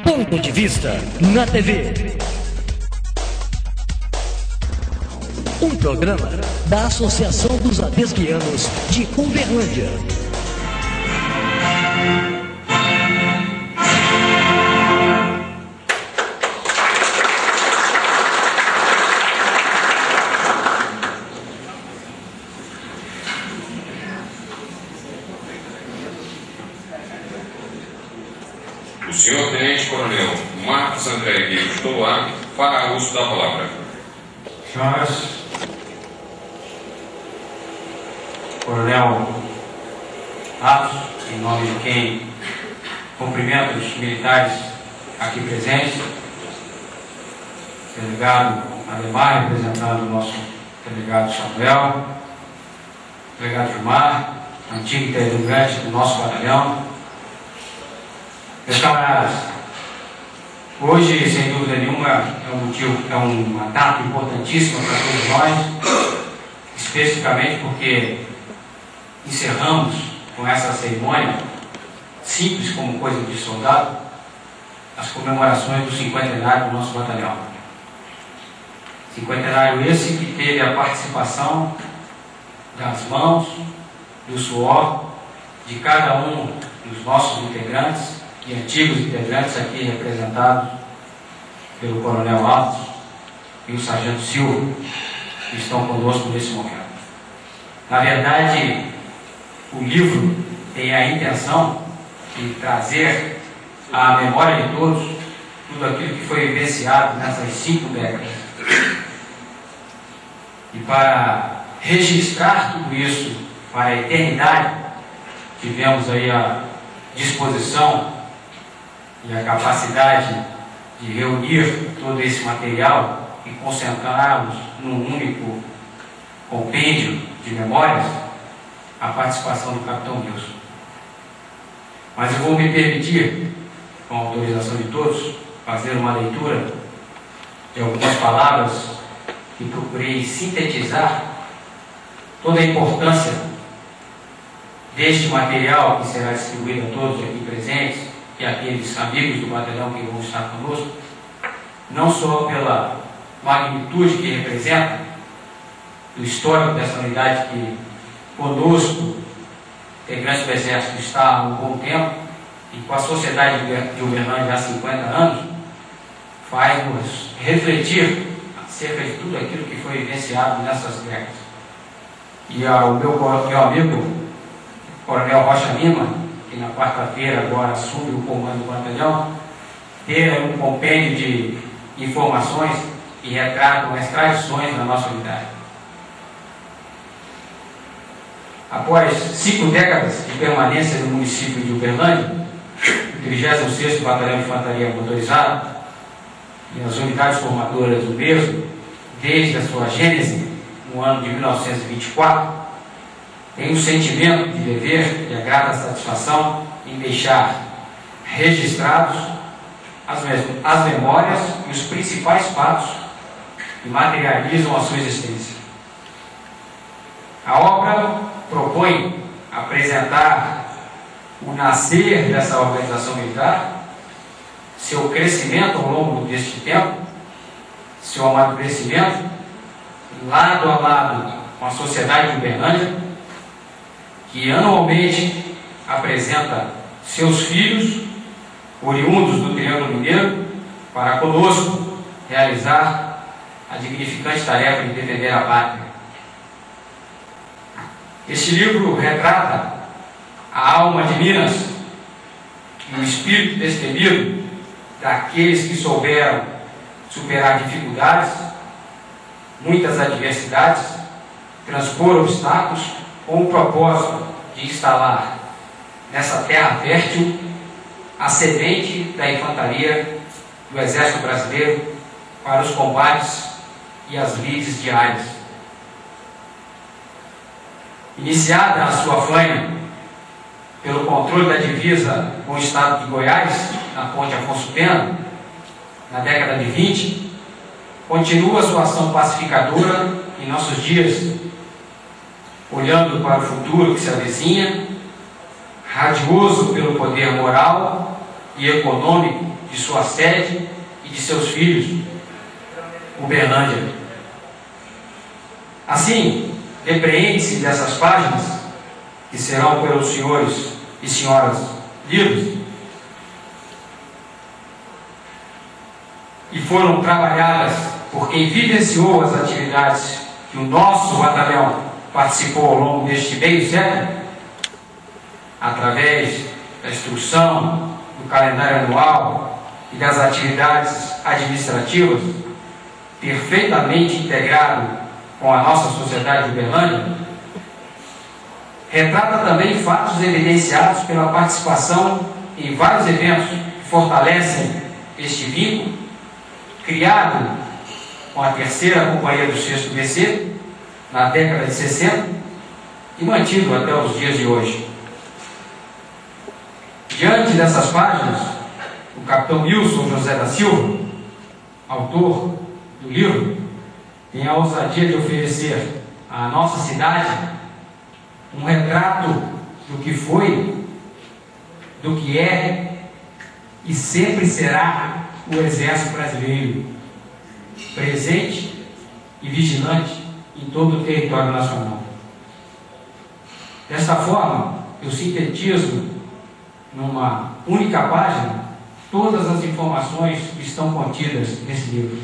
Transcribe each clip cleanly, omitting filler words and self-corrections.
Ponto de Vista na TV. Um programa da Associação dos Adesquianos de Uberlândia. O senhor Tenente-Coronel Marcos André Gueiros Toloar fará uso da palavra. Senhoras, Coronel Atos, em nome de quem cumprimento os militares aqui presentes, delegado Ademar, representando o nosso delegado Samuel, delegado Gilmar, antigo integrante do nosso batalhão. Meus camaradas, hoje, sem dúvida nenhuma, é uma data importantíssima para todos nós, especificamente porque encerramos com essa cerimônia, simples como coisa de soldado, as comemorações do cinquentenário do nosso batalhão. Cinquentenário esse que teve a participação das mãos, do suor de cada um dos nossos integrantes e antigos integrantes aqui representados pelo Coronel Alves e o Sargento Silva, que estão conosco nesse momento. Na verdade, o livro tem a intenção de trazer à memória de todos tudo aquilo que foi vivenciado nessas 5 décadas. E para registrar tudo isso para a eternidade, tivemos aí a disposição e a capacidade de reunir todo esse material e concentrá-los num único compêndio de memórias, a participação do Capitão Wilson. Mas eu vou me permitir, com a autorização de todos, fazer uma leitura de algumas palavras que procurei sintetizar toda a importância deste material que será distribuído a todos aqui presentes e aqueles amigos do batalhão que vão estar conosco, não só pela magnitude que representa, do histórico dessa unidade que conosco, integrantes do Exército, está há um bom tempo, e com a sociedade de Uberlândia há 50 anos, faz-nos refletir acerca de tudo aquilo que foi vivenciado nessas décadas. E ao meu amigo, Coronel Rocha Lima, que na quarta-feira agora assume o comando do batalhão, ter um compêndio de informações que retratam as tradições da nossa unidade. Após 5 décadas de permanência no município de Uberlândia, o 36º Batalhão de Infantaria Motorizada e as unidades formadoras do mesmo, desde a sua gênese, no ano de 1924, tem um sentimento de dever e a grata satisfação em deixar registrados as memórias e os principais fatos que materializam a sua existência. A obra propõe apresentar o nascer dessa organização militar, seu crescimento ao longo deste tempo, seu amadurecimento, lado a lado com a sociedade de Uberlândia, que anualmente apresenta seus filhos, oriundos do Triângulo Mineiro, para conosco realizar a dignificante tarefa de defender a pátria. Este livro retrata a alma de Minas e o espírito destemido daqueles que souberam superar dificuldades, muitas adversidades, transpor obstáculos, com o propósito de instalar nessa terra fértil a semente da infantaria do Exército Brasileiro para os combates e as lides diárias. Iniciada a sua faina pelo controle da divisa com o estado de Goiás, na ponte Afonso Pena, na década de 20, continua sua ação pacificadora em nossos dias, olhando para o futuro que se avizinha, radioso pelo poder moral e econômico de sua sede e de seus filhos, Uberlândia. Assim, depreende-se dessas páginas, que serão pelos senhores e senhoras lidos, e foram trabalhadas por quem vivenciou as atividades que o nosso batalhão participou ao longo deste meio século, através da instrução, do calendário anual e das atividades administrativas, perfeitamente integrado com a nossa sociedade de Uberlândia, retrata também fatos evidenciados pela participação em vários eventos que fortalecem este vínculo, criado com a terceira companhia do 6º BC, na década de 60, e mantido até os dias de hoje. Diante dessas páginas, o capitão Wilson José da Silva, autor do livro, tem a ousadia de oferecer à nossa cidade um retrato do que foi, do que é e sempre será o Exército Brasileiro, presente e vigilante em todo o território nacional. Desta forma, eu sintetizo numa única página todas as informações que estão contidas nesse livro.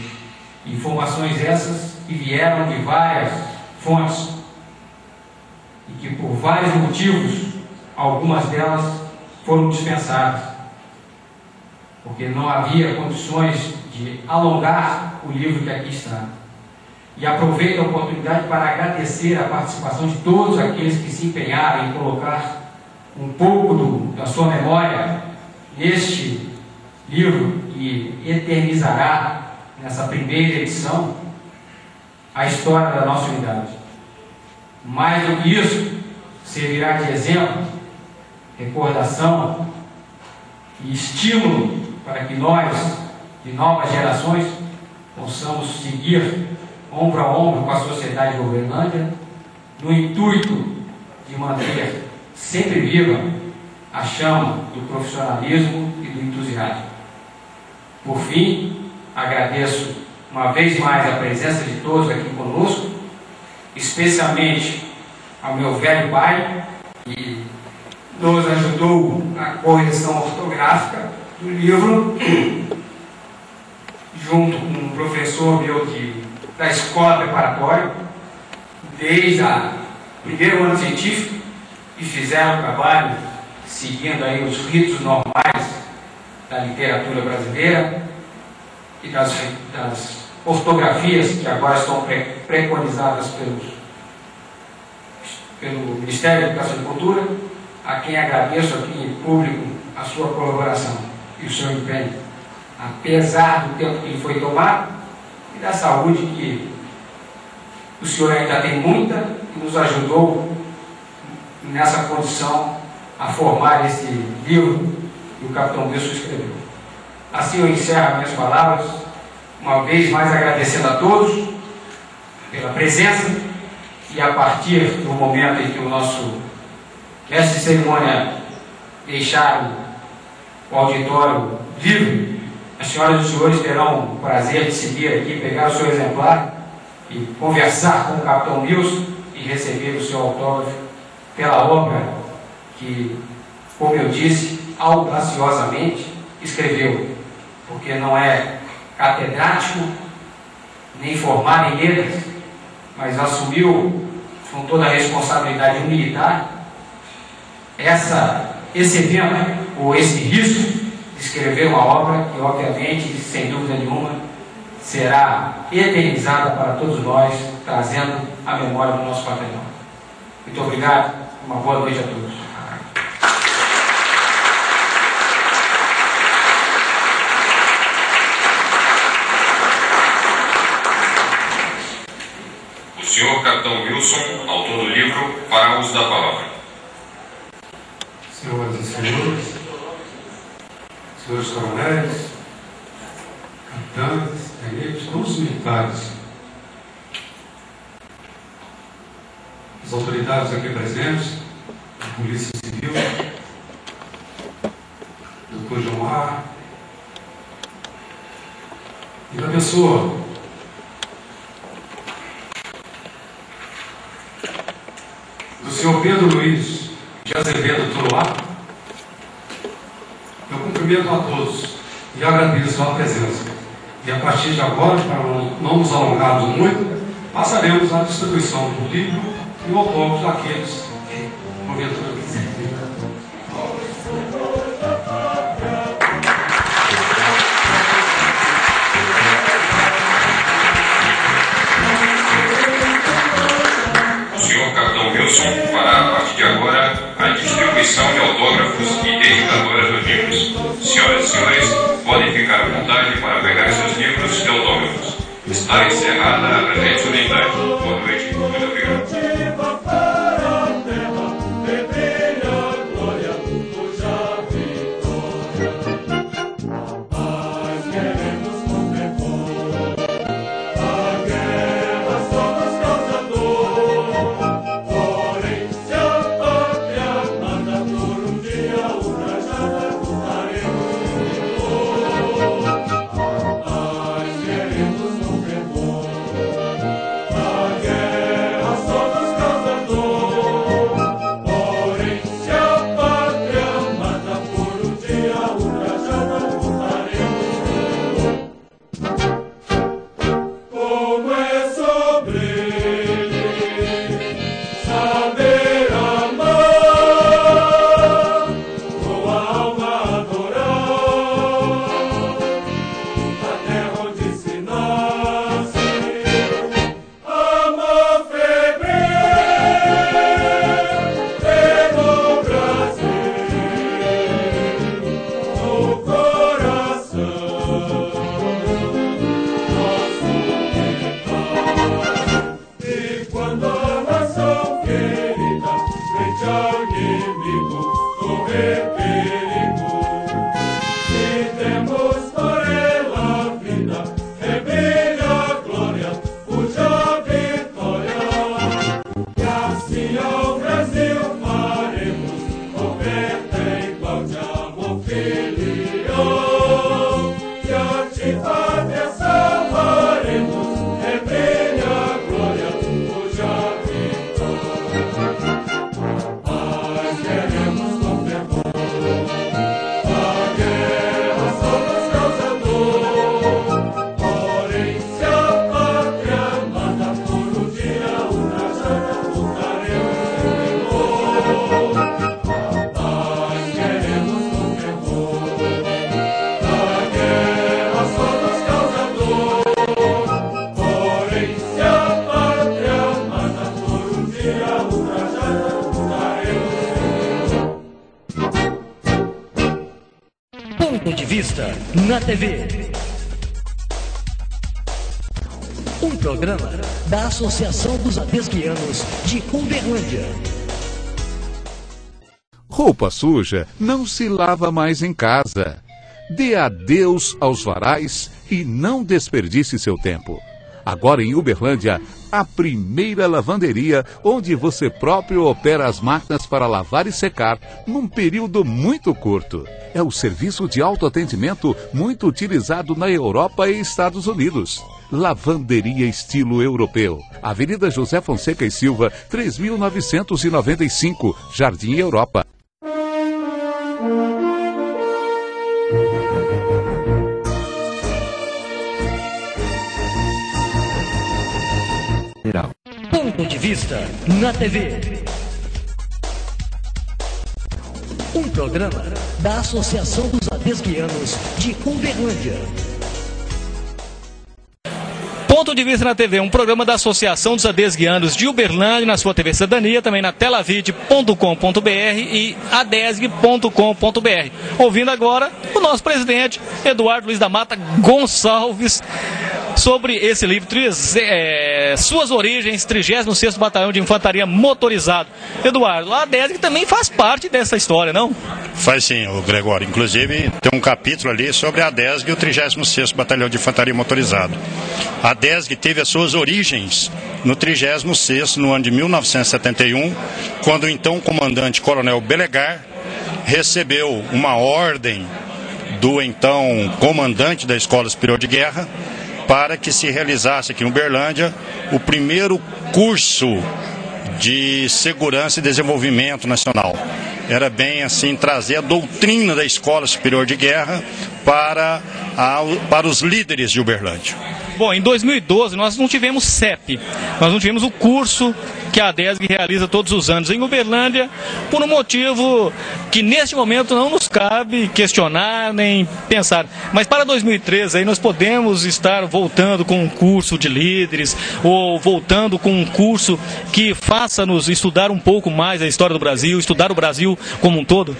Informações essas que vieram de várias fontes e que, por vários motivos, algumas delas foram dispensadas, porque não havia condições de alongar o livro que aqui está. E aproveito a oportunidade para agradecer a participação de todos aqueles que se empenharam em colocar um pouco da sua memória neste livro, que eternizará, nessa primeira edição, a história da nossa unidade. Mais do que isso, servirá de exemplo, recordação e estímulo para que nós, de novas gerações, possamos seguir ombro a ombro com a sociedade de Uberlândia, no intuito de manter sempre viva a chama do profissionalismo e do entusiasmo. Por fim, agradeço uma vez mais a presença de todos aqui conosco, especialmente ao meu velho pai, que nos ajudou na correção ortográfica do livro, junto com um professor meu da escola preparatória, desde o primeiro ano científico, e fizeram o trabalho seguindo aí os ritos normais da literatura brasileira e das ortografias que agora estão preconizadas pelo Ministério da Educação e Cultura, a quem agradeço aqui em público a sua colaboração e o seu empenho, apesar do tempo que foi tomado e da saúde que o senhor ainda tem muita, e nos ajudou nessa condição a formar esse livro que o capitão Wilson escreveu. Assim eu encerro minhas palavras, uma vez mais agradecendo a todos pela presença, e a partir do momento em que o nosso mestre de cerimônia deixar o auditório livre, as senhoras e os senhores terão o prazer de seguir aqui, pegar o seu exemplar e conversar com o capitão Wilson e receber o seu autógrafo pela obra que, como eu disse, audaciosamente escreveu, porque não é catedrático, nem formado em letras, mas assumiu com toda a responsabilidade militar esse evento, ou esse risco de escrever uma obra que, obviamente, sem dúvida nenhuma, será eternizada para todos nós, trazendo a memória do nosso patrimônio. Muito obrigado, uma boa noite a todos. O senhor capitão Wilson, autor do livro, fará uso da palavra. Senhoras e senhores, senhores coronéis, capitães, tenentes, todos os militares, as autoridades aqui presentes, a Polícia Civil, do doutor Gilmar, e da pessoa do senhor Pedro Luiz de Azevedo Tuluá, eu cumprimento a todos e agradeço a presença. E a partir de agora, para não nos alongarmos muito, passaremos à distribuição do livro e o autógrafo daqueles que, porventura, quiserem. O senhor Capitão Wilson fará, a partir de agora, a distribuição de autógrafos e dedicatórias dos livros. Senhoras e senhores, podem ficar à vontade para pegar seus livros e autógrafos. Está encerrada a presente solenidade. Boa noite, muito obrigado. Ponto de Vista na TV. Um programa da Associação dos Adesguianos de Uberlândia. Roupa suja não se lava mais em casa. Dê adeus aos varais e não desperdice seu tempo. Agora em Uberlândia, a primeira lavanderia onde você próprio opera as máquinas para lavar e secar num período muito curto. É o serviço de autoatendimento muito utilizado na Europa e Estados Unidos. Lavanderia estilo europeu. Avenida José Fonseca e Silva, 3.995, Jardim Europa. Ponto de Vista na TV. Um programa da Associação dos Adesguianos de Uberlândia. Ponto de Vista na TV, um programa da Associação dos Adesguianos de Uberlândia, na sua TV Cidadania, também na telavide.com.br e adesg.com.br. Ouvindo agora o nosso presidente, Eduardo Luiz da Mata Gonçalves, sobre esse livro, Suas Origens, 36º Batalhão de Infantaria Motorizado. Eduardo, a ADESG também faz parte dessa história, não? Faz sim, o Gregório. Inclusive, tem um capítulo ali sobre a ADESG e o 36º Batalhão de Infantaria Motorizado. A ADESG teve as suas origens no 36º, no ano de 1971, quando o então comandante Coronel Belegar recebeu uma ordem do então comandante da Escola Superior de Guerra, para que se realizasse aqui em Uberlândia o primeiro curso de segurança e desenvolvimento nacional. Era bem assim, trazer a doutrina da Escola Superior de Guerra para os líderes de Uberlândia. Bom, em 2012 nós não tivemos CEP, nós não tivemos o curso que a ADESG realiza todos os anos em Uberlândia, por um motivo que neste momento não nos cabe questionar nem pensar. Mas para 2013 aí nós podemos estar voltando com um curso de líderes, ou voltando com um curso que faça-nos estudar um pouco mais a história do Brasil, estudar o Brasil como um todo?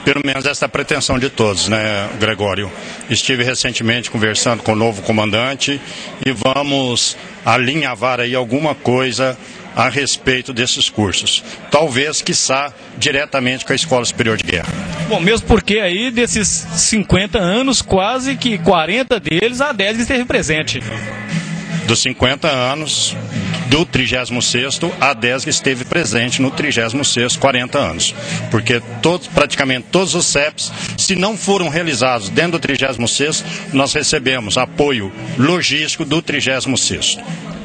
Pelo menos essa é a pretensão de todos, né, Gregório? Estive recentemente conversando com o novo comandante e vamos alinhavar aí alguma coisa a respeito desses cursos. Talvez, quiçá, diretamente com a Escola Superior de Guerra. Bom, mesmo porque aí desses 50 anos, quase que 40 deles, a ADESG esteve presente. Dos 50 anos do 36º, a ADESG esteve presente no 36º, 40 anos. Porque praticamente todos os CEPs, se não foram realizados dentro do 36º, nós recebemos apoio logístico do 36º.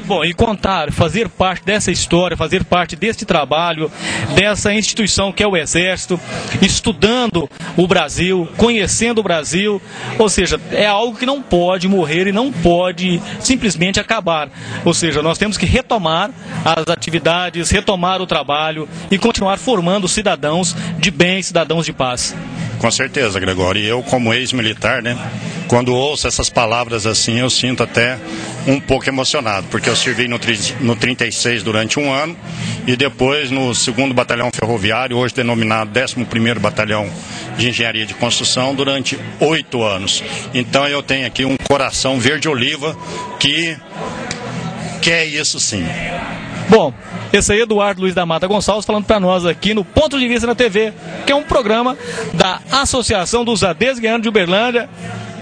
Bom, e contar, fazer parte dessa história, fazer parte deste trabalho, dessa instituição que é o Exército, estudando o Brasil, conhecendo o Brasil, ou seja, é algo que não pode morrer e não pode simplesmente acabar. Ou seja, nós temos que retomar as atividades, retomar o trabalho e continuar formando cidadãos de bem, cidadãos de paz. Com certeza, Gregório. E eu, como ex-militar, né, quando ouço essas palavras assim, eu sinto até um pouco emocionado, porque eu servi no 36 durante um ano e depois no 2º Batalhão Ferroviário, hoje denominado 11º Batalhão de Engenharia de Construção, durante 8 anos. Então eu tenho aqui um coração verde-oliva que quer isso sim. Bom, esse aí é Eduardo Luiz da Mata Gonçalves falando para nós aqui no Ponto de Vista na TV, que é um programa da Associação dos ADESGianos de Uberlândia,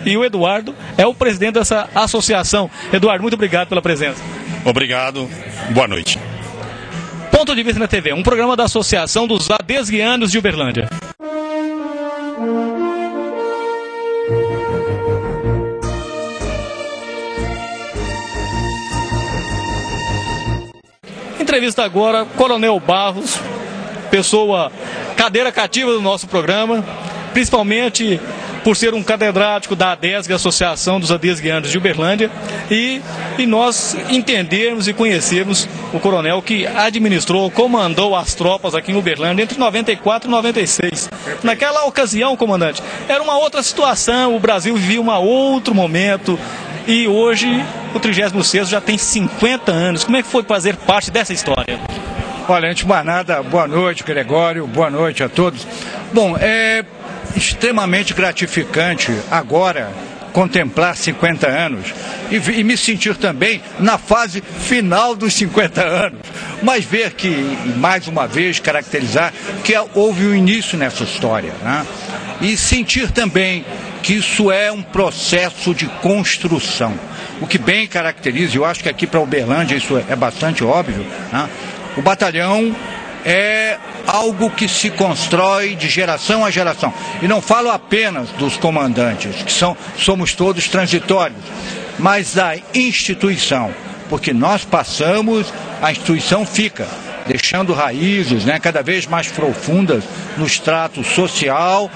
e o Eduardo é o presidente dessa associação. Eduardo, muito obrigado pela presença. Obrigado, boa noite. Ponto de Vista na TV, um programa da Associação dos ADESGianos de Uberlândia. Entrevista agora, Coronel Barros, pessoa cadeira cativa do nosso programa, principalmente por ser um catedrático da ADESG, Associação dos ADESGianos de Uberlândia, e nós entendermos e conhecermos o coronel que administrou, comandou as tropas aqui em Uberlândia entre 94 e 96. Naquela ocasião, comandante, era uma outra situação, o Brasil vivia um outro momento, e hoje o 36º já tem 50 anos. Como é que foi fazer parte dessa história? Olha, antes de mais nada, boa noite, Gregório, boa noite a todos. Bom, é extremamente gratificante agora contemplar 50 anos e me sentir também na fase final dos 50 anos, mas ver que, mais uma vez, caracterizar que houve um início nessa história, né? E sentir também que isso é um processo de construção, o que bem caracteriza, eu acho que aqui para Uberlândia isso é bastante óbvio, né? O batalhão é algo que se constrói de geração a geração. E não falo apenas dos comandantes, que somos todos transitórios, mas da instituição. Porque nós passamos, a instituição fica, deixando raízes, né, cada vez mais profundas no extrato social,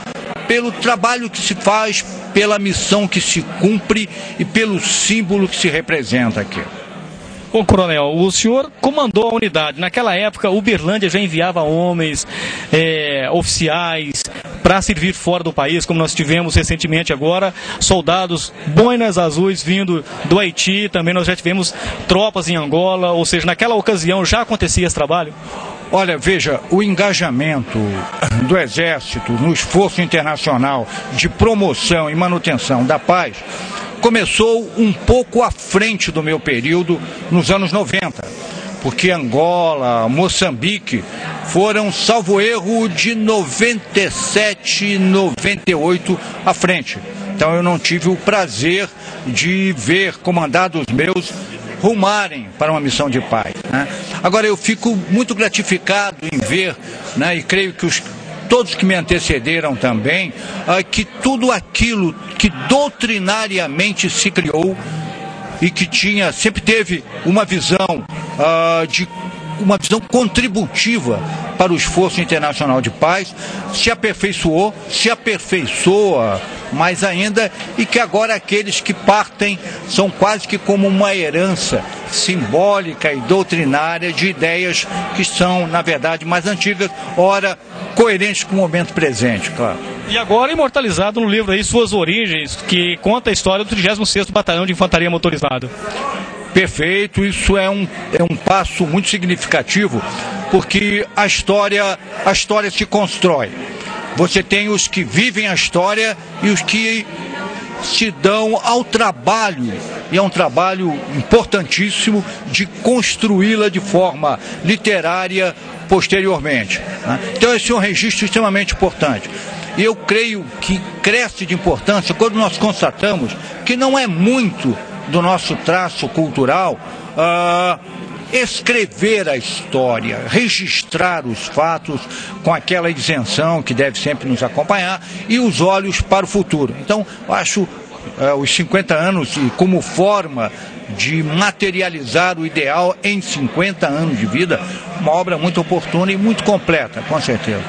pelo trabalho que se faz, pela missão que se cumpre e pelo símbolo que se representa aqui. Bom, coronel, o senhor comandou a unidade. Naquela época, Uberlândia já enviava homens, oficiais, para servir fora do país, como nós tivemos recentemente agora, soldados boinas azuis vindo do Haiti, também nós já tivemos tropas em Angola, ou seja, naquela ocasião já acontecia esse trabalho? Olha, veja, o engajamento do Exército no esforço internacional de promoção e manutenção da paz começou um pouco à frente do meu período, nos anos 90, porque Angola, Moçambique foram, salvo erro, de 97, 98 à frente. Então eu não tive o prazer de ver comandados meus rumarem para uma missão de paz, né? Agora eu fico muito gratificado em ver, né, e creio que os todos que me antecederam também, que tudo aquilo que doutrinariamente se criou e que sempre teve uma visão uma visão contributiva para o esforço internacional de paz, se aperfeiçoou, se aperfeiçoa mais ainda, e que agora aqueles que partem são quase que como uma herança simbólica e doutrinária de ideias que são, na verdade, mais antigas, ora coerentes com o momento presente, claro. E agora imortalizado no livro aí Suas Origens, que conta a história do 36º Batalhão de Infantaria Motorizada. Perfeito, isso é um passo muito significativo, porque a história se constrói. Você tem os que vivem a história e os que se dão ao trabalho, e é um trabalho importantíssimo de construí-la de forma literária posteriormente, né? Então esse é um registro extremamente importante. E eu creio que cresce de importância quando nós constatamos que não é muito do nosso traço cultural escrever a história, registrar os fatos com aquela isenção que deve sempre nos acompanhar e os olhos para o futuro. Então, eu acho os 50 anos como forma de materializar o ideal em 50 anos de vida, uma obra muito oportuna e muito completa, com certeza.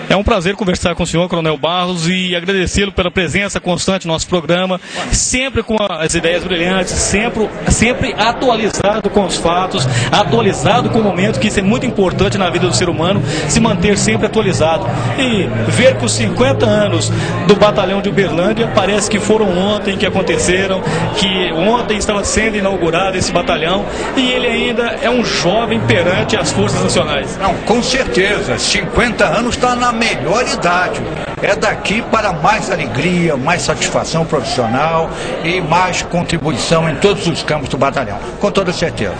É um prazer conversar com o senhor, Coronel Barros, e agradecê-lo pela presença constante no nosso programa, sempre com as ideias brilhantes, sempre atualizado com os fatos, atualizado com o momento, que isso é muito importante na vida do ser humano, se manter sempre atualizado. E ver que os 50 anos do Batalhão de Uberlândia parece que foram ontem que aconteceram, que ontem estava sendo inaugurado esse batalhão, e ele ainda é um jovem perante as Forças Nacionais. Não, com certeza, 50 anos está na melhor idade. É daqui para mais alegria, mais satisfação profissional e mais contribuição em todos os campos do batalhão, com toda certeza.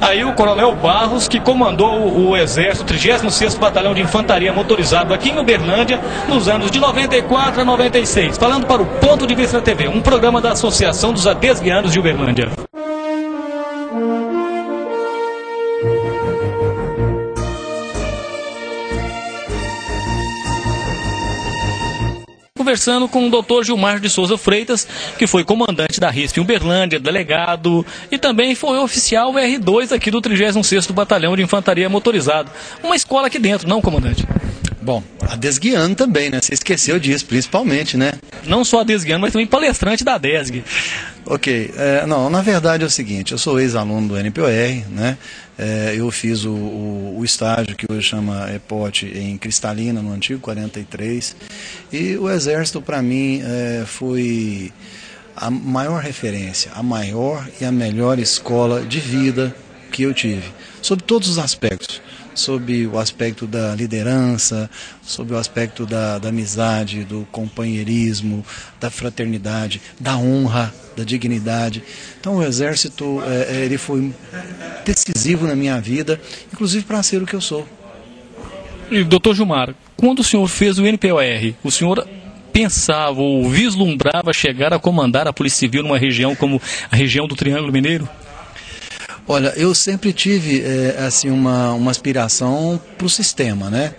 Aí o Coronel Barros, que comandou o Exército, 36º Batalhão de Infantaria Motorizado aqui em Uberlândia, nos anos de 94 a 96, falando para o Ponto de Vista TV, um programa da Associação dos Adesguianos de Uberlândia. Conversando com o Dr. Gilmar de Souza Freitas, que foi comandante da RISP Uberlândia, delegado, e também foi oficial R2 aqui do 36º Batalhão de Infantaria Motorizado. Uma escola aqui dentro, não, comandante? Bom, adesguiano também, né? Você esqueceu disso, principalmente, né? Não só adesguiano, mas também palestrante da ADESG. Ok, não, na verdade é o seguinte, eu sou ex-aluno do NPOR, né? Eu fiz o estágio que hoje chama EPOT em Cristalina, no antigo 43, e o Exército para mim foi a maior referência, a maior e a melhor escola de vida que eu tive, sob todos os aspectos. Sob o aspecto da liderança, sob o aspecto da amizade, do companheirismo, da fraternidade, da honra, da dignidade. Então o Exército ele foi decisivo na minha vida, inclusive para ser o que eu sou. E, Dr. Gilmar, quando o senhor fez o NPOR, o senhor pensava ou vislumbrava chegar a comandar a Polícia Civil numa região como a região do Triângulo Mineiro? Olha, eu sempre tive assim uma aspiração para o sistema, né?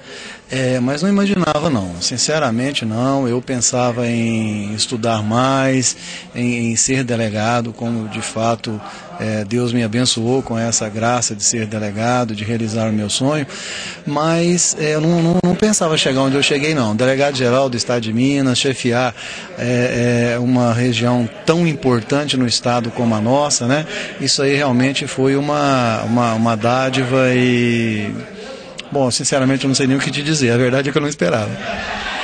Mas não imaginava não, sinceramente não. Eu pensava em estudar mais, em ser delegado, como de fato Deus me abençoou com essa graça de ser delegado, de realizar o meu sonho, mas eu não pensava chegar onde eu cheguei não. Delegado-geral do Estado de Minas, chefiar uma região tão importante no estado como a nossa, né? Isso aí realmente foi uma dádiva e... Bom, sinceramente eu não sei nem o que te dizer, a verdade é que eu não esperava.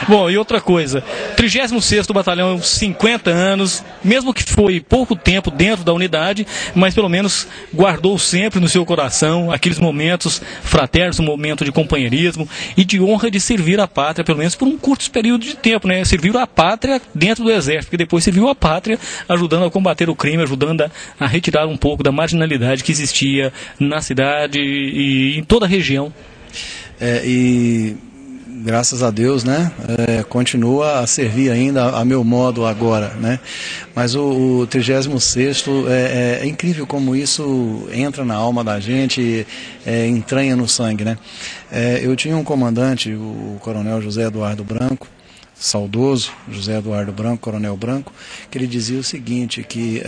Bom, e outra coisa, 36º Batalhão, 50 anos, mesmo que foi pouco tempo dentro da unidade, mas pelo menos guardou sempre no seu coração aqueles momentos fraternos, um momento de companheirismo e de honra de servir a pátria, pelo menos por um curto período de tempo, né? Servir a pátria dentro do Exército, porque depois serviu a pátria ajudando a combater o crime, ajudando a retirar um pouco da marginalidade que existia na cidade e em toda a região. E graças a Deus, né, continua a servir ainda a meu modo agora, né, mas o 36º é incrível como isso entra na alma da gente, entranha no sangue, né. Eu tinha um comandante, o coronel José Eduardo Branco, saudoso José Eduardo Branco, coronel Branco, que ele dizia o seguinte, que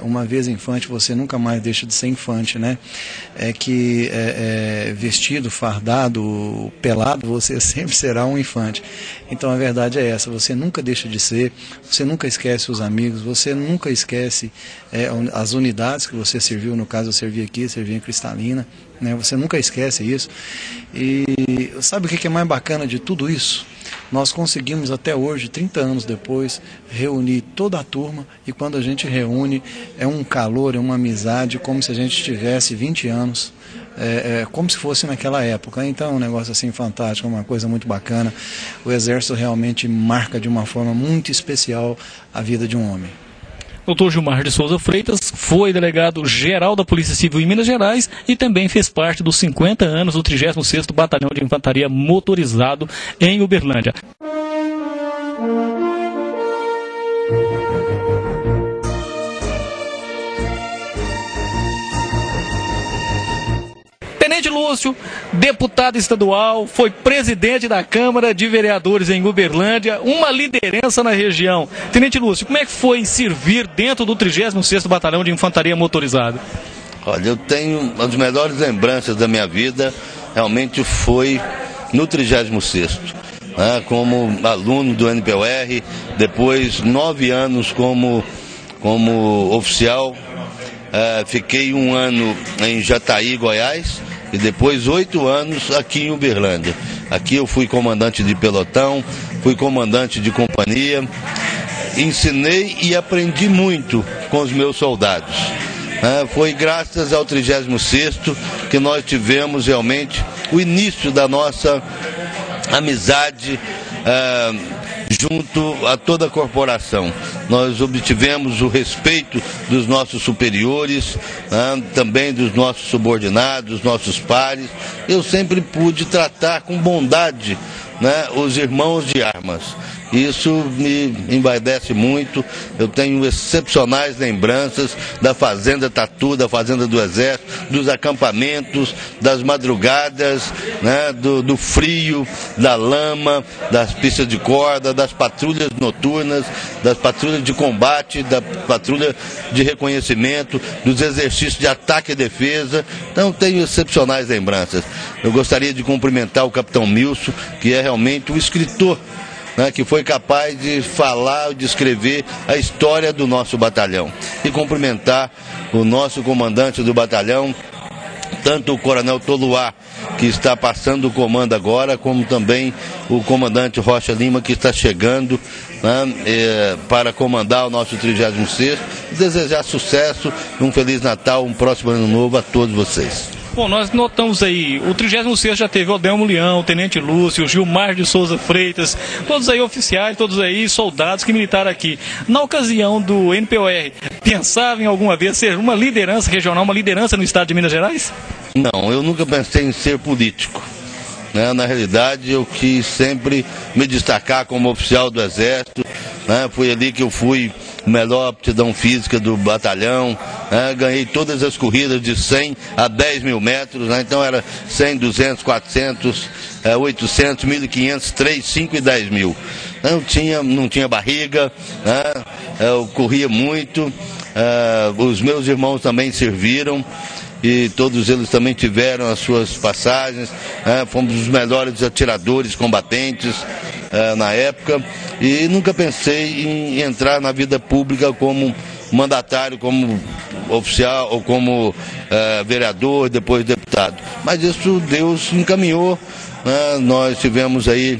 uma vez infante você nunca mais deixa de ser infante, né? Que vestido, fardado, pelado, você sempre será um infante. Então a verdade é essa, você nunca deixa de ser, você nunca esquece os amigos, você nunca esquece as unidades que você serviu, no caso eu servi aqui, servi em Cristalina, né? Você nunca esquece isso. E sabe o que é mais bacana de tudo isso? Nós conseguimos até hoje, 30 anos depois, reunir toda a turma, e quando a gente reúne é um calor, é uma amizade, como se a gente tivesse 20 anos, como se fosse naquela época. Então é um negócio assim fantástico, uma coisa muito bacana. O Exército realmente marca de uma forma muito especial a vida de um homem. Dr. Gilmar de Souza Freitas foi delegado-geral da Polícia Civil em Minas Gerais e também fez parte dos 50 anos do 36º Batalhão de Infantaria Motorizado em Uberlândia. Tenente Lúcio, deputado estadual, foi presidente da Câmara de Vereadores em Uberlândia, uma liderança na região. Tenente Lúcio, como é que foi servir dentro do 36º Batalhão de Infantaria Motorizada? Olha, eu tenho uma das melhores lembranças da minha vida, realmente foi no 36º, né, como aluno do NPOR, depois 9 anos como oficial, fiquei 1 ano em Jataí, Goiás, e depois 8 anos aqui em Uberlândia. Aqui eu fui comandante de pelotão, fui comandante de companhia, ensinei e aprendi muito com os meus soldados. Foi graças ao 36º que nós tivemos realmente o início da nossa amizade junto a toda a corporação. Nós obtivemos o respeito dos nossos superiores, também dos nossos subordinados, nossos pares. Eu sempre pude tratar com bondade, os irmãos de armas. Isso me envaidece muito. Eu tenho excepcionais lembranças da Fazenda Tatu, da Fazenda do Exército, dos acampamentos, das madrugadas, do frio, da lama, das pistas de corda, das patrulhas noturnas, das patrulhas de combate, da patrulha de reconhecimento, dos exercícios de ataque e defesa. Então tenho excepcionais lembranças. Eu gostaria de cumprimentar o capitão Milson, que é realmente o escritor, que foi capaz de falar, de escrever a história do nosso batalhão. E cumprimentar o nosso comandante do batalhão, tanto o coronel Toluá, que está passando o comando agora, como também o comandante Rocha Lima, que está chegando para comandar o nosso 36º. Desejar sucesso, um Feliz Natal, um próximo Ano Novo a todos vocês. Bom, nós notamos aí, o 36º já teve o Adelmo Leão, o Tenente Lúcio, o Gilmar de Souza Freitas, todos aí oficiais, todos aí soldados que militaram aqui. Na ocasião do NPOR, pensava em alguma vez ser uma liderança regional, uma liderança no estado de Minas Gerais? Não, eu nunca pensei em ser político. Na realidade, eu quis sempre me destacar como oficial do Exército. Foi ali que eu fui melhor aptidão física do batalhão, ganhei todas as corridas de 100 a 10 mil metros, então era 100, 200, 400, 800, 1.500, 3, 5 e 10 mil. Não tinha barriga, eu corria muito, os meus irmãos também serviram, e todos eles também tiveram as suas passagens, fomos os melhores atiradores, combatentes na época, e nunca pensei em entrar na vida pública como mandatário, como oficial ou como vereador, depois deputado. Mas isso Deus encaminhou, nós tivemos aí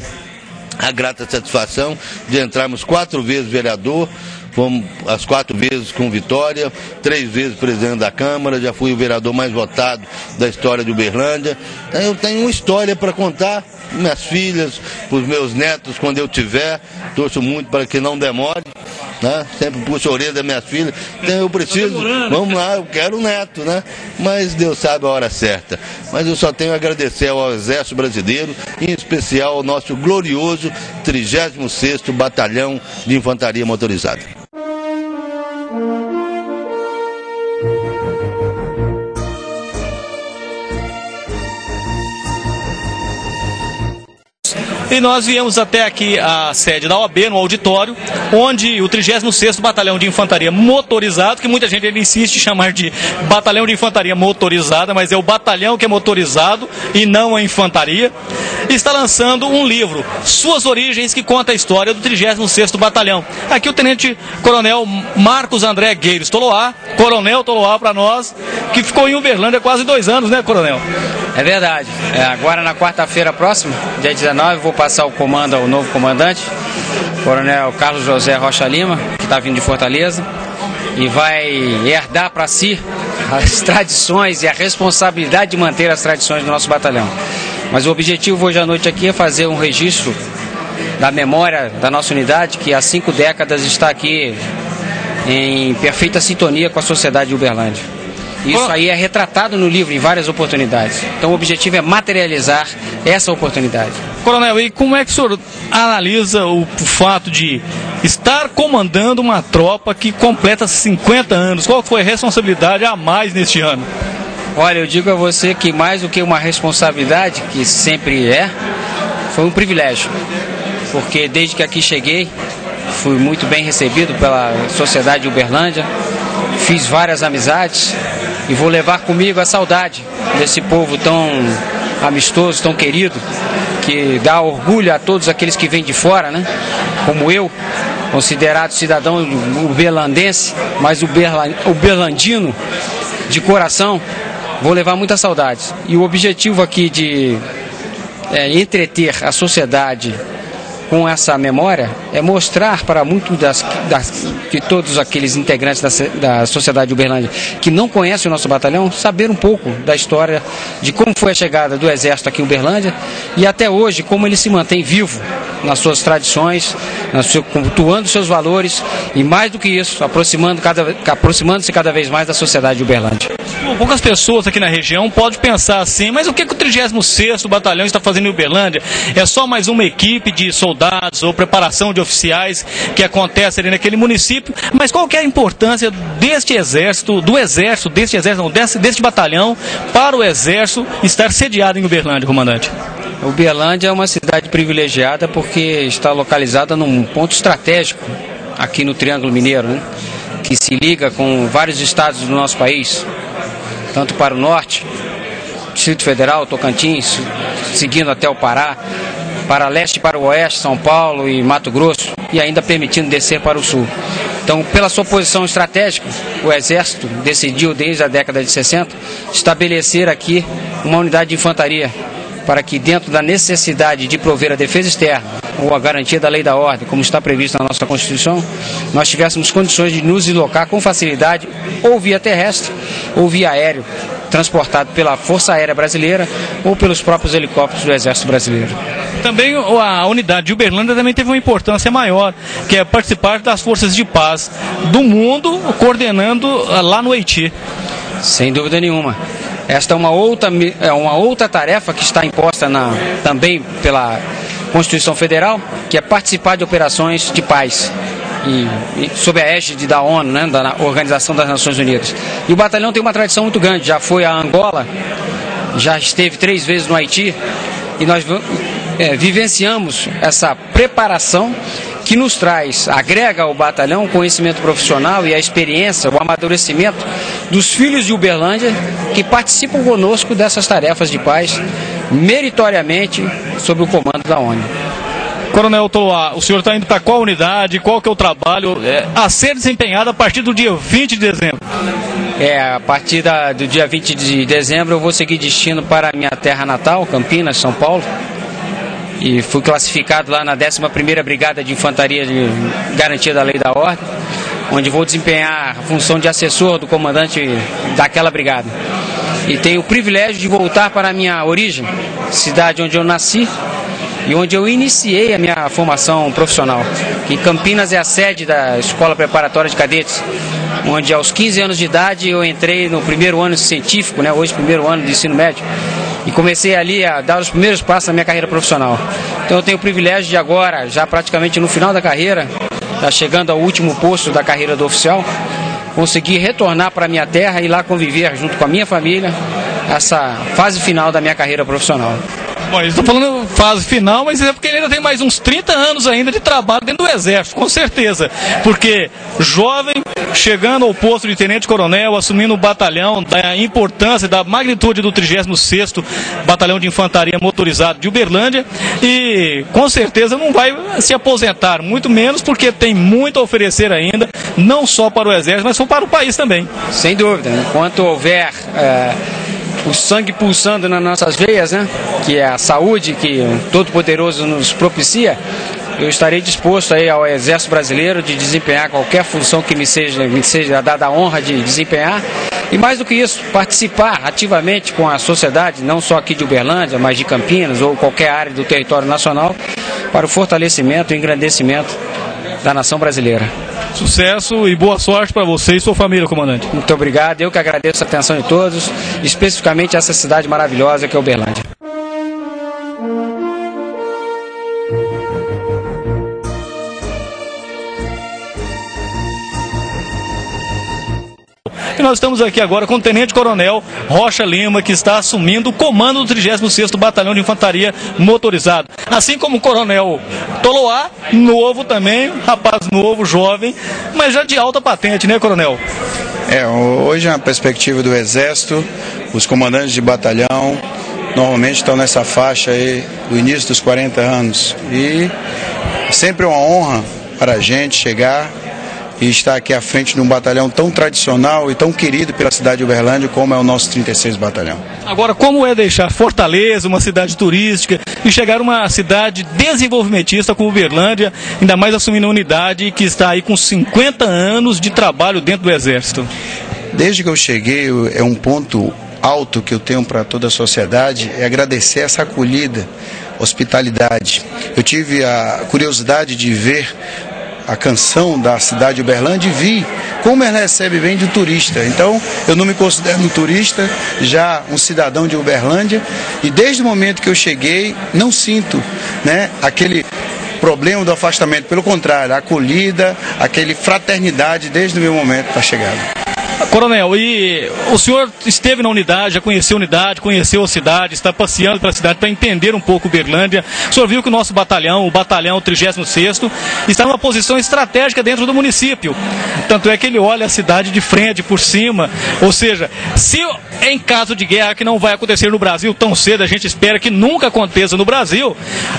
a grata satisfação de entrarmos 4 vezes vereador, fomos as 4 vezes com vitória, 3 vezes presidente da Câmara, já fui o vereador mais votado da história de Uberlândia. Eu tenho uma história para contar, minhas filhas, para os meus netos, quando eu tiver, torço muito para que não demore, sempre puxo a orelha das minhas filhas, então eu preciso, vamos lá, eu quero um neto, mas Deus sabe a hora certa. Mas eu só tenho a agradecer ao Exército Brasileiro em especial ao nosso glorioso 36º Batalhão de Infantaria Motorizada. E nós viemos até aqui a sede da OAB, no auditório, onde o 36º Batalhão de Infantaria Motorizado, que muita gente insiste em chamar de Batalhão de Infantaria Motorizada, mas é o batalhão que é motorizado e não a infantaria, está lançando um livro, Suas Origens, que conta a história do 36º Batalhão. Aqui o Tenente Coronel Marcos André Gueiros Toloá, Coronel Toloá para nós, que ficou em Uberlândia há quase 2 anos, né, Coronel? É verdade. Agora na quarta-feira próxima, dia 19, vou passar o comando ao novo comandante, Coronel Carlos José Rocha Lima, que está vindo de Fortaleza, e vai herdar para si as tradições e a responsabilidade de manter as tradições do nosso batalhão. Mas o objetivo hoje à noite aqui é fazer um registro da memória da nossa unidade, que há 5 décadas está aqui em perfeita sintonia com a sociedade de Uberlândia. Isso aí é retratado no livro em várias oportunidades. Então o objetivo é materializar essa oportunidade. Coronel, e como é que o senhor analisa o fato de estar comandando uma tropa que completa 50 anos? Qual foi a responsabilidade a mais neste ano? Olha, eu digo a você que mais do que uma responsabilidade, que sempre foi um privilégio. Porque desde que aqui cheguei, fui muito bem recebido pela sociedade de Uberlândia, fiz várias amizades e vou levar comigo a saudade desse povo tão amistoso, tão querido, que dá orgulho a todos aqueles que vêm de fora, né? Como eu, considerado cidadão uberlandense, mas uberlandino de coração, vou levar muitas saudades. E o objetivo aqui de entreter a sociedade com essa memória é mostrar para muitos de todos aqueles integrantes da sociedade de Uberlândia que não conhecem o nosso batalhão, saber um pouco da história de como foi a chegada do Exército aqui em Uberlândia e até hoje como ele se mantém vivo nas suas tradições, cultuando seus valores e, mais do que isso, aproximando-se cada vez mais da sociedade de Uberlândia. Poucas pessoas aqui na região podem pensar assim, mas o que o 36º Batalhão está fazendo em Uberlândia? É só mais uma equipe de soldados ou preparação de oficiais que acontece ali naquele município, mas qual que é a importância deste deste batalhão para o Exército estar sediado em Uberlândia, comandante? Uberlândia é uma cidade privilegiada porque está localizada num ponto estratégico aqui no Triângulo Mineiro, né? Que se liga com vários estados do nosso país, tanto para o norte, Distrito Federal, Tocantins, seguindo até o Pará, para leste e para o oeste, São Paulo e Mato Grosso, e ainda permitindo descer para o sul. Então, pela sua posição estratégica, o Exército decidiu, desde a década de 60, estabelecer aqui uma unidade de infantaria, para que, dentro da necessidade de prover a defesa externa ou a garantia da lei e da ordem, como está previsto na nossa Constituição, nós tivéssemos condições de nos deslocar com facilidade, ou via terrestre, ou via aéreo, transportado pela Força Aérea Brasileira ou pelos próprios helicópteros do Exército Brasileiro. Também a unidade de Uberlândia também teve uma importância maior, que é participar das forças de paz do mundo, coordenando lá no Haiti. Sem dúvida nenhuma. Esta é uma outra tarefa que está imposta também pela Constituição Federal, que é participar de operações de paz, e sob a égide da ONU, né, da Organização das Nações Unidas. E o batalhão tem uma tradição muito grande, já foi a Angola, já esteve 3 vezes no Haiti, e nós vivenciamos essa preparação que nos agrega ao batalhão o conhecimento profissional e a experiência, o amadurecimento dos filhos de Uberlândia que participam conosco dessas tarefas de paz, meritoriamente, sob o comando da ONU. Coronel Toloá, o senhor está indo para qual unidade, qual que é o trabalho a ser desempenhado a partir do dia 20 de dezembro? A partir do dia 20 de dezembro eu vou seguir destino para a minha terra natal, Campinas, São Paulo. E fui classificado lá na 11ª Brigada de Infantaria de Garantia da Lei e da Ordem, onde vou desempenhar a função de assessor do comandante daquela brigada. E tenho o privilégio de voltar para a minha origem, cidade onde eu nasci e onde eu iniciei a minha formação profissional. Que Campinas é a sede da Escola Preparatória de Cadetes, onde aos 15 anos de idade eu entrei no primeiro ano científico, né, hoje primeiro ano de ensino médio, e comecei ali a dar os primeiros passos na minha carreira profissional. Então eu tenho o privilégio de agora, já praticamente no final da carreira, tá chegando ao último posto da carreira do oficial, conseguir retornar para a minha terra e lá conviver junto com a minha família essa fase final da minha carreira profissional. Bom, eles estão falando fase final, mas é porque ele ainda tem mais uns 30 anos ainda de trabalho dentro do Exército, com certeza. Porque jovem, chegando ao posto de tenente-coronel, assumindo o batalhão, da importância, da magnitude do 36º Batalhão de Infantaria Motorizado de Uberlândia, e com certeza não vai se aposentar, muito menos porque tem muito a oferecer ainda, não só para o Exército, mas para o país também. Sem dúvida, enquanto houver o sangue pulsando nas nossas veias, né, que é a saúde que o Todo-Poderoso nos propicia, eu estarei disposto aí ao Exército Brasileiro de desempenhar qualquer função que me seja dada a honra de desempenhar. E mais do que isso, participar ativamente com a sociedade, não só aqui de Uberlândia, mas de Campinas ou qualquer área do território nacional, para o fortalecimento e engrandecimento da nação brasileira. Sucesso e boa sorte para você e sua família, comandante. Muito obrigado, eu que agradeço a atenção de todos, especificamente essa cidade maravilhosa que é Uberlândia. E nós estamos aqui agora com o Tenente-Coronel Rocha Lima, que está assumindo o comando do 36º Batalhão de Infantaria Motorizado. Assim como o Coronel Toloá, novo também, rapaz novo, jovem, mas já de alta patente, né, Coronel? Hoje a perspectiva do Exército, os comandantes de batalhão, normalmente estão nessa faixa aí, do início dos 40 anos. E sempre é uma honra para a gente chegar e estar aqui à frente de um batalhão tão tradicional e tão querido pela cidade de Uberlândia como é o nosso 36º Batalhão. Agora, como é deixar Fortaleza, uma cidade turística, e chegar a uma cidade desenvolvimentista como Uberlândia, ainda mais assumindo uma unidade que está aí com 50 anos de trabalho dentro do Exército? Desde que eu cheguei, é um ponto alto que eu tenho para toda a sociedade, é agradecer essa acolhida, hospitalidade. Eu tive a curiosidade de ver a canção da cidade de Uberlândia e vi como ela recebe bem de turista. Então, eu não me considero um turista, já um cidadão de Uberlândia, e desde o momento que eu cheguei, não sinto, né, aquele problema do afastamento, pelo contrário, a acolhida, aquele fraternidade desde o meu momento da chegada. Coronel, e o senhor esteve na unidade, já conheceu a unidade, conheceu a cidade, está passeando pela cidade para entender um pouco Uberlândia. O senhor viu que o nosso batalhão, o batalhão 36º, está numa posição estratégica dentro do município. Tanto é que ele olha a cidade de frente, por cima. Ou seja, se em caso de guerra, que não vai acontecer no Brasil tão cedo, a gente espera que nunca aconteça no Brasil,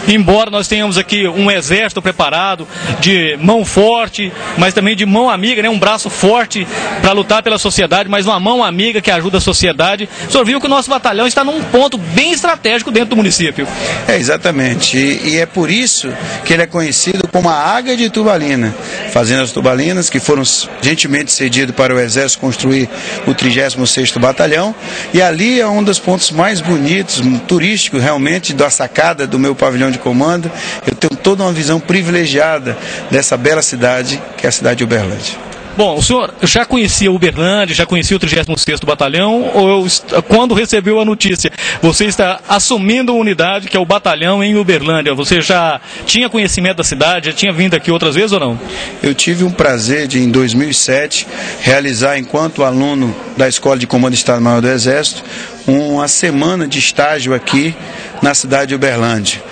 embora nós tenhamos aqui um exército preparado, de mão forte, mas também de mão amiga, né? Um braço forte para lutar pela sociedade, mas uma mão amiga que ajuda a sociedade. O senhor viu que o nosso batalhão está num ponto bem estratégico dentro do município. Exatamente, e é por isso que ele é conhecido como a Águia de Turbalina. Fazendas Turbalinas, que foram gentilmente cedidas para o Exército construir o 36º Batalhão, e ali é um dos pontos mais bonitos, turísticos realmente, da sacada do meu pavilhão de comando. Eu tenho toda uma visão privilegiada dessa bela cidade, que é a cidade de Uberlândia. Bom, o senhor já conhecia Uberlândia, já conhecia o 36º Batalhão, ou quando recebeu a notícia, você está assumindo uma unidade que é o batalhão em Uberlândia, você já tinha conhecimento da cidade, já tinha vindo aqui outras vezes ou não? Eu tive um prazer de, em 2007, realizar, enquanto aluno da Escola de Comando Estado-Maior do Exército, uma semana de estágio aqui na cidade de Uberlândia.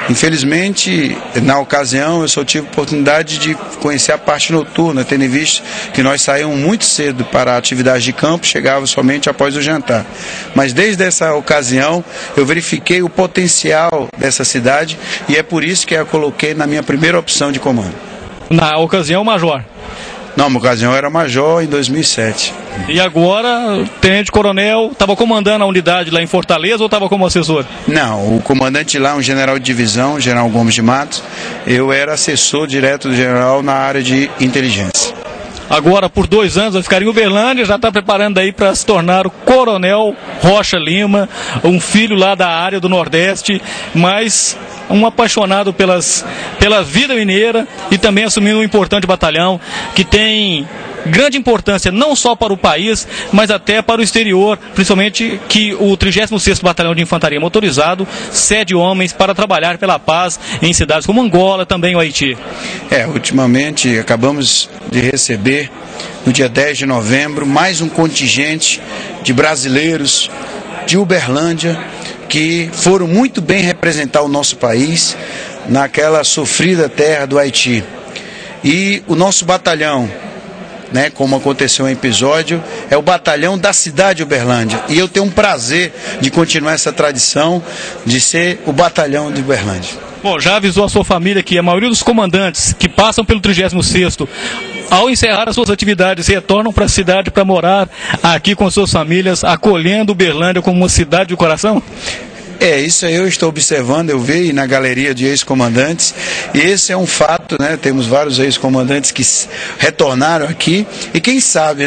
Infelizmente, na ocasião, eu só tive oportunidade de conhecer a parte noturna, tendo em vista que nós saímos muito cedo para a atividade de campo, chegávamos somente após o jantar. Mas desde essa ocasião, eu verifiquei o potencial dessa cidade e é por isso que eu a coloquei na minha primeira opção de comando. Na ocasião, major? Não, na ocasião eu era major em 2007. E agora, tenente-coronel, estava comandando a unidade lá em Fortaleza ou estava como assessor? Não, o comandante lá, um general de divisão, o general Gomes de Matos, eu era assessor direto do general na área de inteligência. Agora, por 2 anos, vai ficar em Uberlândia, já está preparando aí para se tornar o Coronel Rocha Lima, um filho lá da área do Nordeste, mas um apaixonado pela vida mineira e também assumindo um importante batalhão que tem grande importância não só para o país, mas até para o exterior, principalmente que o 36º Batalhão de Infantaria Motorizado cede homens para trabalhar pela paz em cidades como Angola, também o Haiti. Ultimamente acabamos de receber, no dia 10 de novembro, mais um contingente de brasileiros de Uberlândia que foram muito bem representar o nosso país naquela sofrida terra do Haiti. E o nosso batalhão, como aconteceu um episódio, é o batalhão da cidade de Uberlândia. E eu tenho um prazer de continuar essa tradição de ser o batalhão de Uberlândia. Bom, já avisou a sua família que a maioria dos comandantes que passam pelo 36º, ao encerrar as suas atividades, retornam para a cidade para morar aqui com suas famílias, acolhendo Uberlândia como uma cidade de coração? Isso aí eu estou observando, eu vi na galeria de ex-comandantes, e esse é um fato, temos vários ex-comandantes que retornaram aqui, e quem sabe,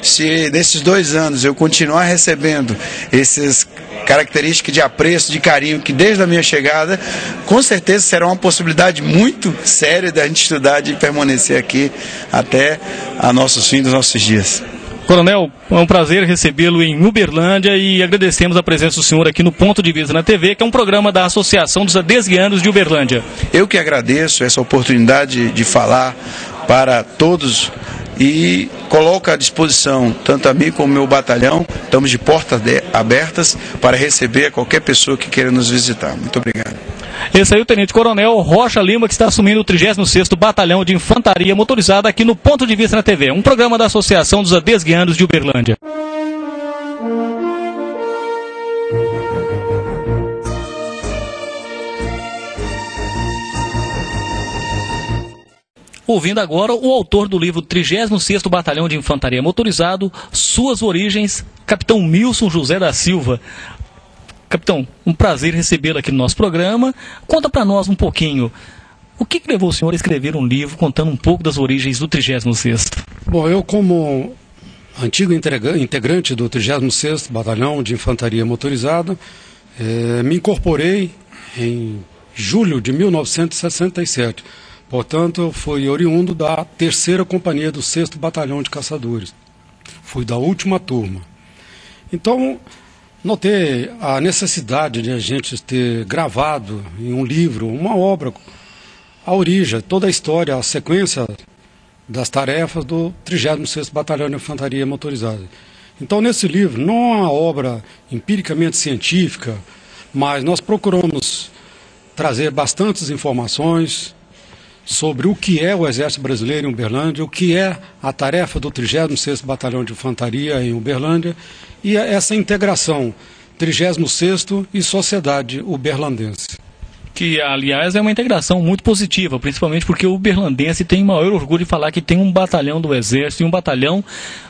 se nesses 2 anos eu continuar recebendo essas características de apreço, de carinho, que desde a minha chegada, com certeza será uma possibilidade muito séria da gente estudar, de permanecer aqui até a nossos fins dos nossos dias. Coronel, é um prazer recebê-lo em Uberlândia e agradecemos a presença do senhor aqui no Ponto de Vista na TV, que é um programa da Associação dos Adesguianos de Uberlândia. Eu que agradeço essa oportunidade de falar para todos e coloco à disposição, tanto a mim como o meu batalhão, estamos de portas abertas para receber qualquer pessoa que queira nos visitar. Muito obrigado. Esse aí é o Tenente Coronel Rocha Lima, que está assumindo o 36º Batalhão de Infantaria Motorizada aqui no Ponto de Vista na TV, um programa da Associação dos Adesguianos de Uberlândia. Ouvindo agora o autor do livro 36º Batalhão de Infantaria Motorizado, Suas Origens, Capitão Milson José da Silva. Capitão, um prazer recebê-lo aqui no nosso programa. Conta para nós um pouquinho, o que levou o senhor a escrever um livro contando um pouco das origens do 36º? Bom, eu como antigo integrante do 36º Batalhão de Infantaria Motorizada, me incorporei em julho de 1967. Portanto, eu fui oriundo da 3ª Companhia do 6º Batalhão de Caçadores. Fui da última turma. Então, notei a necessidade de a gente ter gravado em um livro, uma obra, a origem, toda a história, a sequência das tarefas do 36º Batalhão de Infantaria Motorizada. Então, nesse livro, não é uma obra empiricamente científica, mas nós procuramos trazer bastantes informações sobre o que é o Exército Brasileiro em Uberlândia, o que é a tarefa do 36º Batalhão de Infantaria em Uberlândia e essa integração 36º e sociedade uberlandense. Que, aliás, é uma integração muito positiva, principalmente porque o uberlandense tem o maior orgulho de falar que tem um batalhão do Exército e um batalhão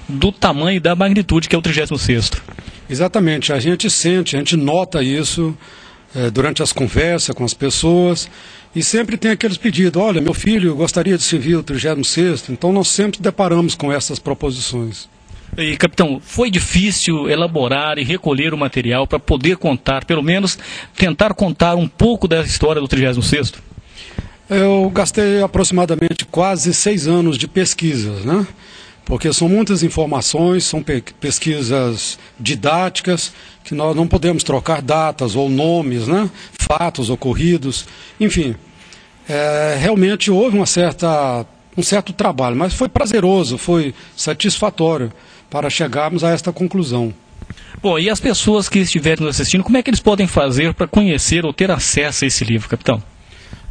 do tamanho e da magnitude que é o 36º. Exatamente, a gente sente, a gente nota isso durante as conversas com as pessoas. E sempre tem aqueles pedidos, olha, meu filho gostaria de servir o 36º, então nós sempre deparamos com essas proposições. E, capitão, foi difícil elaborar e recolher o material para poder contar, pelo menos tentar contar um pouco da história do 36º? Eu gastei aproximadamente quase 6 anos de pesquisas, Porque são muitas informações, são pesquisas didáticas, que nós não podemos trocar datas ou nomes, fatos ocorridos, enfim. Realmente houve um certo trabalho, mas foi prazeroso, foi satisfatório para chegarmos a esta conclusão. Bom, e as pessoas que estiverem nos assistindo, como é que eles podem fazer para conhecer ou ter acesso a esse livro, capitão?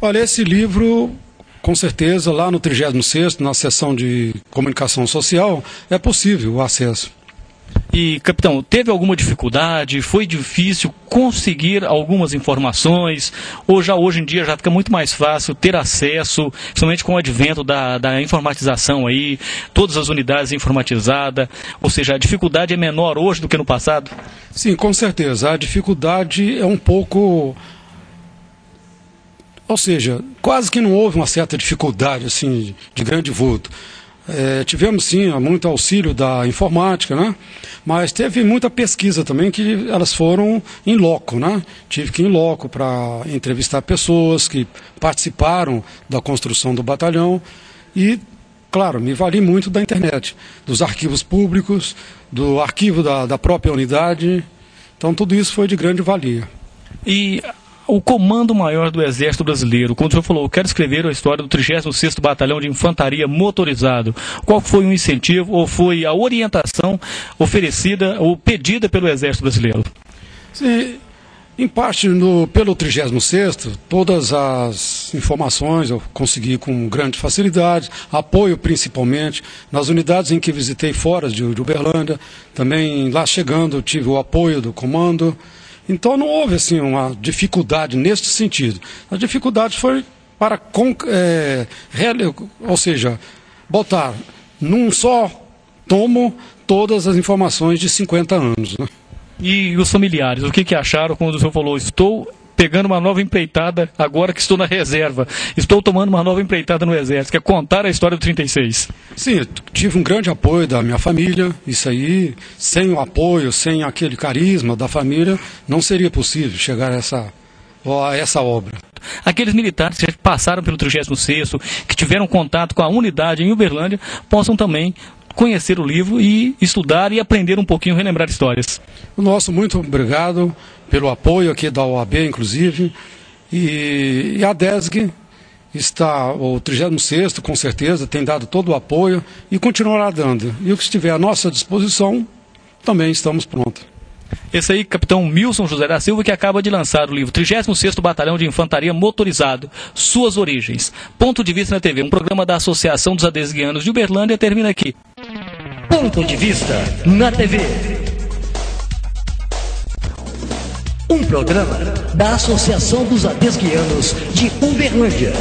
Olha, esse livro, com certeza, lá no 36º, na seção de comunicação social, é possível o acesso. E, capitão, teve alguma dificuldade? Foi difícil conseguir algumas informações? Ou já hoje em dia já fica muito mais fácil ter acesso, principalmente com o advento da informatização aí, todas as unidades informatizadas? Ou seja, a dificuldade é menor hoje do que no passado? Sim, com certeza. A dificuldade é um pouco... Ou seja, quase que não houve uma certa dificuldade assim, de grande vulto. Tivemos sim muito auxílio da informática, mas teve muita pesquisa também que elas foram em loco, Tive que ir em loco para entrevistar pessoas que participaram da construção do batalhão e Claro, me vali muito da internet, dos arquivos públicos, do arquivo da própria unidade. Então tudo isso foi de grande valia. E o Comando Maior do Exército Brasileiro, quando o senhor falou, eu quero escrever a história do 36º Batalhão de Infantaria Motorizado, qual foi o incentivo ou foi a orientação oferecida ou pedida pelo Exército Brasileiro? Sim, em parte pelo 36º, todas as informações eu consegui com grande facilidade, apoio principalmente, nas unidades em que visitei fora de Uberlândia, também lá chegando eu tive o apoio do comando. Então não houve assim uma dificuldade neste sentido. A dificuldade foi para, ou seja, botar num só tomo todas as informações de 50 anos. Né? E os familiares, o que acharam quando o senhor falou, estou pegando uma nova empreitada agora que estou na reserva, estou tomando uma nova empreitada no Exército, quer contar a história do 36? Sim, eu tive um grande apoio da minha família, isso aí, sem o apoio, sem aquele carisma da família, não seria possível chegar a essa obra. Aqueles militares que passaram pelo 36º, que tiveram contato com a unidade em Uberlândia, possam também conhecer o livro e estudar e aprender um pouquinho, relembrar histórias. O nosso muito obrigado pelo apoio aqui da OAB, inclusive, e a DESG está, o 36º, com certeza, tem dado todo o apoio e continuará dando. E o que estiver à nossa disposição, também estamos prontos. Esse aí, capitão Milson José da Silva, que acaba de lançar o livro 36º Batalhão de Infantaria Motorizado, Suas Origens. Ponto de Vista na TV, um programa da Associação dos Adesguianos de Uberlândia, termina aqui. Ponto de Vista na TV. Um programa da Associação dos Adesguianos de Uberlândia.